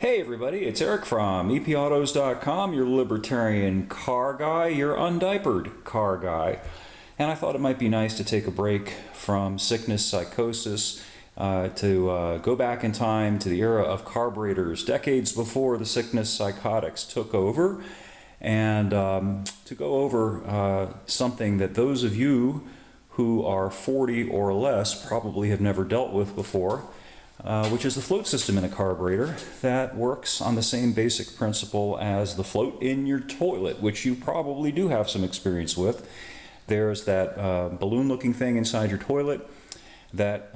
Hey everybody, it's Eric from epautos.com, your libertarian car guy, your undiapered car guy. And I thought it might be nice to take a break from sickness, psychosis, to go back in time to the era of carburetors, decades before the sickness psychotics took over, and to go over something that those of you who are 40 or less probably have never dealt with before. Which is the float system in a carburetor that works on the same basic principle as the float in your toilet, which you probably do have some experience with. There's that balloon-looking thing inside your toilet that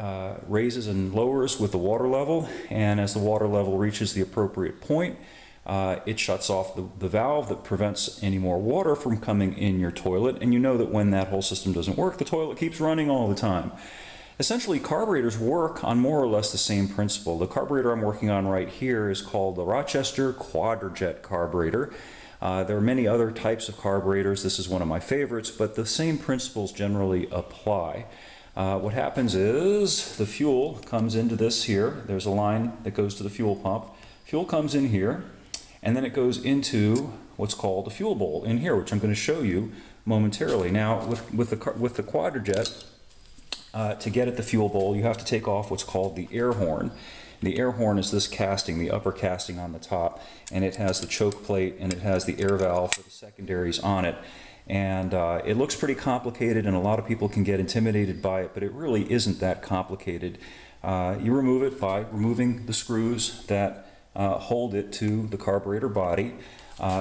raises and lowers with the water level, and as the water level reaches the appropriate point, it shuts off the valve that prevents any more water from coming in your toilet, and you know that when that whole system doesn't work, the toilet keeps running all the time. Essentially, carburetors work on more or less the same principle. The carburetor I'm working on right here is called the Rochester Quadrajet carburetor. There are many other types of carburetors. This is one of my favorites, but the same principles generally apply. What happens is the fuel comes into this here. There's a line that goes to the fuel pump. Fuel comes in here, and then it goes into what's called the fuel bowl in here, which I'm going to show you momentarily. Now, with the Quadrajet, to get at the fuel bowl, you have to take off what's called the air horn. The air horn is this casting, the upper casting on the top, and it has the choke plate and it has the air valve for the secondaries on it. And it looks pretty complicated, and a lot of people can get intimidated by it, but it really isn't that complicated. You remove it by removing the screws that hold it to the carburetor body.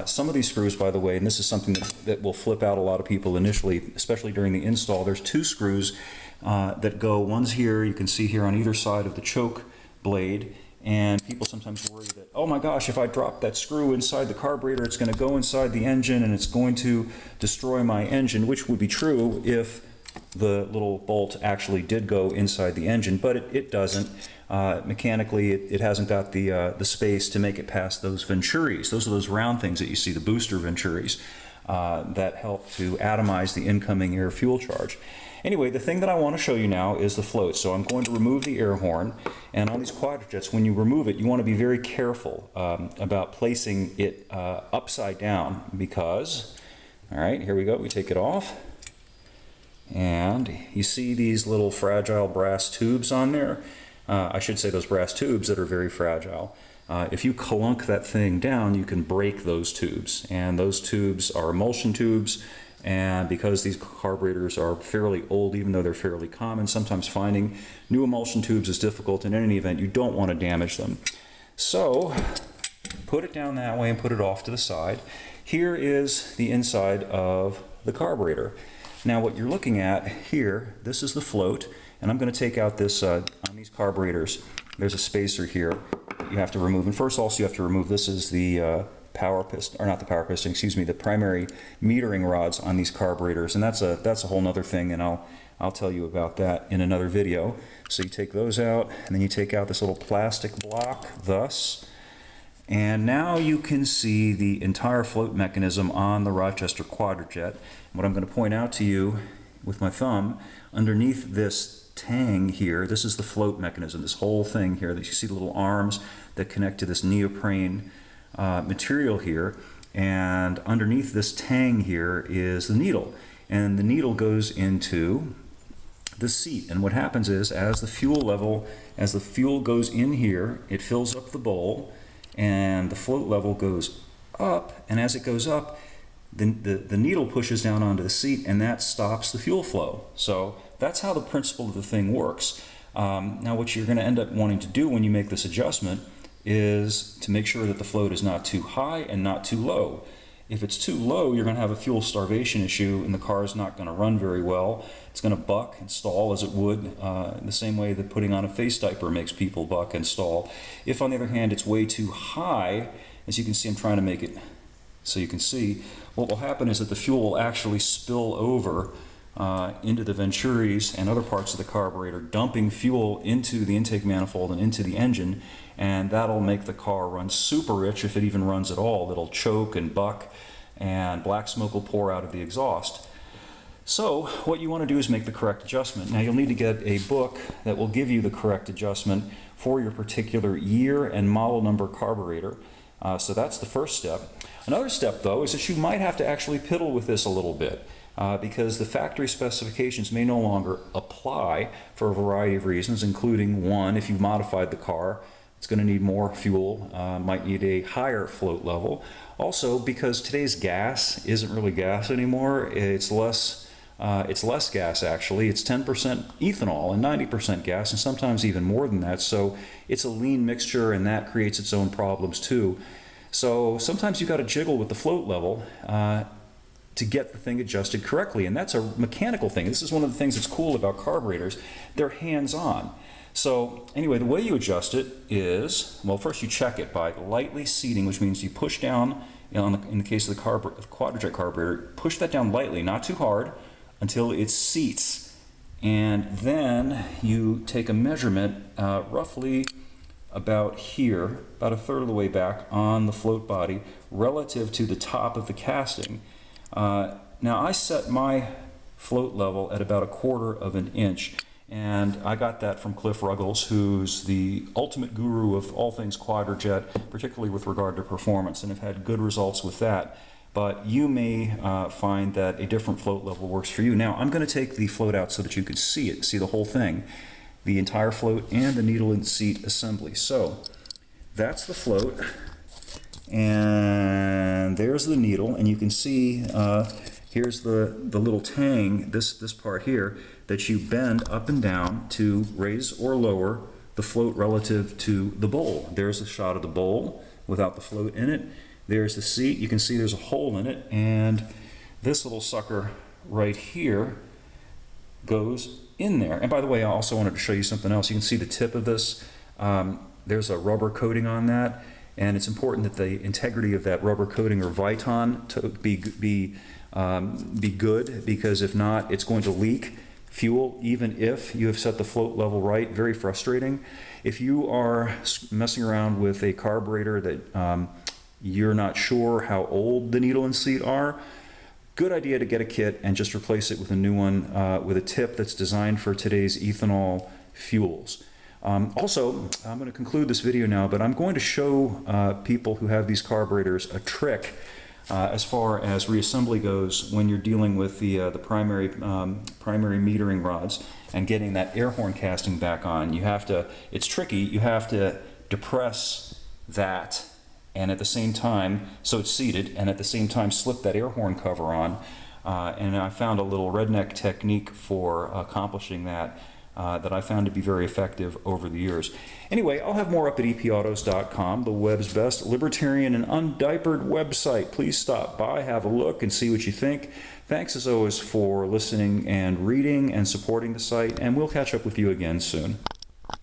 Some of these screws, by the way, and this is something that will flip out a lot of people initially, especially during the install, there's two screws that go. One's here, you can see here on either side of the choke blade, and people sometimes worry that, oh my gosh, if I drop that screw inside the carburetor, it's going to go inside the engine and it's going to destroy my engine, which would be true if the little bolt actually did go inside the engine, but it doesn't. Mechanically, it hasn't got the space to make it past those venturis. Those are those round things that you see, the booster venturis, that help to atomize the incoming air fuel charge. Anyway, the thing that I want to show you now is the float. So I'm going to remove the air horn, and on these Quadrajets, when you remove it, you want to be very careful about placing it upside down, because, all right, here we go, we take it off, and you see these little fragile brass tubes on there. I should say those brass tubes that are very fragile. If you clunk that thing down, you can break those tubes, and those tubes are emulsion tubes. And because these carburetors are fairly old, even though they're fairly common, sometimes finding new emulsion tubes is difficult. In any event, you don't want to damage them. So put it down that way and put it off to the side. Here is the inside of the carburetor. Now what you're looking at here, this is the float, and I'm going to take out this, on these carburetors, there's a spacer here that you have to remove. And first also you have to remove, this is the power piston, or not the power piston, excuse me, the primary metering rods on these carburetors, and that's a whole nother thing, and I'll tell you about that in another video. So you take those out, and then you take out this little plastic block, thus, and now you can see the entire float mechanism on the Rochester Quadrajet. What I'm going to point out to you with my thumb, underneath this tang here, this is the float mechanism, this whole thing here, that you see the little arms that connect to this neoprene material here, and underneath this tang here is the needle, and the needle goes into the seat. And what happens is, as the fuel goes in here, it fills up the bowl, and the float level goes up, and as it goes up, the needle pushes down onto the seat, and that stops the fuel flow. So that's how the principle of the thing works. Now what you're going to end up wanting to do when you make this adjustment is to make sure that the float is not too high and not too low. If it's too low, you're going to have a fuel starvation issue, and the car is not going to run very well. It's going to buck and stall as it would, in the same way that putting on a face diaper makes people buck and stall. If, on the other hand, it's way too high, as you can see, I'm trying to make it so you can see, what will happen is that the fuel will actually spill over into the venturis and other parts of the carburetor, dumping fuel into the intake manifold and into the engine, and that'll make the car run super rich, if it even runs at all. It'll choke and buck, and black smoke will pour out of the exhaust. So what you want to do is make the correct adjustment. Now you'll need to get a book that will give you the correct adjustment for your particular year and model number carburetor. So that's the first step. Another step though is that you might have to actually piddle with this a little bit because the factory specifications may no longer apply for a variety of reasons, including one, if you've modified the car, it's going to need more fuel, might need a higher float level. Also, because today's gas isn't really gas anymore, it's less gas actually. It's 10% ethanol and 90% gas, and sometimes even more than that. So it's a lean mixture, and that creates its own problems too. So sometimes you've got to jiggle with the float level to get the thing adjusted correctly, and that's a mechanical thing. This is one of the things that's cool about carburetors. They're hands-on. So anyway, the way you adjust it is, well, first you check it by lightly seating, which means you push down, in the case of the Quadrajet carburetor, push that down lightly, not too hard, until it seats. And then you take a measurement roughly about here, about a third of the way back on the float body relative to the top of the casting. Now I set my float level at about 1/4 of an inch. And I got that from Cliff Ruggles, who's the ultimate guru of all things Quadrajet, particularly with regard to performance, and have had good results with that. But you may find that a different float level works for you. Now, I'm going to take the float out so that you can see it, see the whole thing, the entire float and the needle and seat assembly. So that's the float, and there's the needle, and you can see here's the little tang, this part here, that you bend up and down to raise or lower the float relative to the bowl. There's a shot of the bowl without the float in it. There's the seat. You can see there's a hole in it, and this little sucker right here goes in there. And by the way, I also wanted to show you something else. You can see the tip of this. There's a rubber coating on that, and it's important that the integrity of that rubber coating or Viton to be good, because if not, it's going to leak fuel even if you have set the float level right. Very frustrating. If you are messing around with a carburetor that you're not sure how old the needle and seat are, good idea to get a kit and just replace it with a new one with a tip that's designed for today's ethanol fuels. Also, I'm going to conclude this video now, but I'm going to show people who have these carburetors a trick as far as reassembly goes when you're dealing with the primary metering rods and getting that air horn casting back on. You have to, it's tricky, you have to depress that, and at the same time, so it's seated, and at the same time slip that air horn cover on. And I found a little redneck technique for accomplishing that that I found to be very effective over the years. Anyway, I'll have more up at epautos.com, the web's best libertarian and undiapered website. Please stop by, have a look, and see what you think. Thanks as always for listening and reading and supporting the site, and we'll catch up with you again soon.